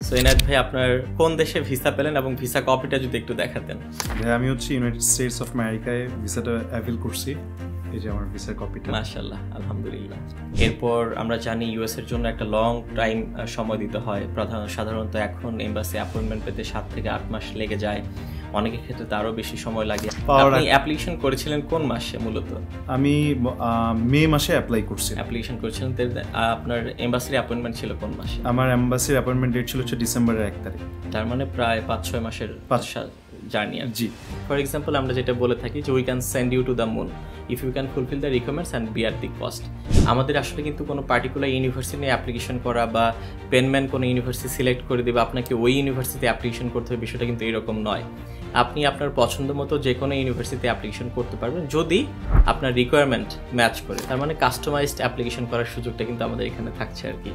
So Enayet ভাই আপনার কোন দেশে ভিসা পেলেন এবং ভিসা কপিটা যদি একটু দেখাতেন। ভাই আমি হচ্ছে ইউনাইটেড স্টেটস অফ আমেরিকায় ভিসাটা অ্যাপিল করছি, এই যে আমার ভিসার কপিটা। মাশাআল্লাহ, আলহামদুলিল্লাহ। এরপর আমরা জানি ইউএস এর জন্য একটা লং টাইম সময় দিতে হয়, সাধারণত এখন এমবাসি অ্যাপয়েন্টমেন্ট পেতে 7 থেকে 8 মাস লেগে যায়, অনেকের ক্ষেত্রে তারও বেশি সময় লাগে। আপনি অ্যাপ্লিকেশন করেছিলেন কোন মাসে? মূলত আমি মে মাসে অ্যাপ্লাই করছি। অ্যাপ্লিকেশন করেছিলেন, আপনার এমবাসির অ্যাপয়েন্টমেন্ট ছিল কোন মাসে? আমার এমবাসির অ্যাপয়েন্টমেন্ট ডেট ছিল ডিসেম্বরের 1 তারিখ। তার মানে প্রায় 5-6 মাসের জার্নি। জি, ফর এক্সাম্পল আমরা যেটা বলে থাকি যে we can send you to the moon if you can fulfil the requirements and bear the cost. আমাদের আসলে কিন্তু কোনো পার্টিকুলার ইউনিভার্সিটি নিয়ে অ্যাপ্লিকেশন করা বা পেনম্যান কোনো ইউনিভার্সিটি সিলেক্ট করে দেবে আপনাকে ওই ইউনিভার্সিটিতে অ্যাপ্লিকেশন করতে হবে, বিষয়টা কিন্তু এরকম নয়। আপনি আপনার পছন্দ মতো যে কোনো ইউনিভার্সিটিতে অ্যাপ্লিকেশন করতে পারবেন যদি আপনার রিকোয়ারমেন্ট ম্যাচ করে। তার মানে কাস্টমাইজড অ্যাপ্লিকেশন করার সুযোগটা কিন্তু আমাদের এখানে থাকছে আর কি।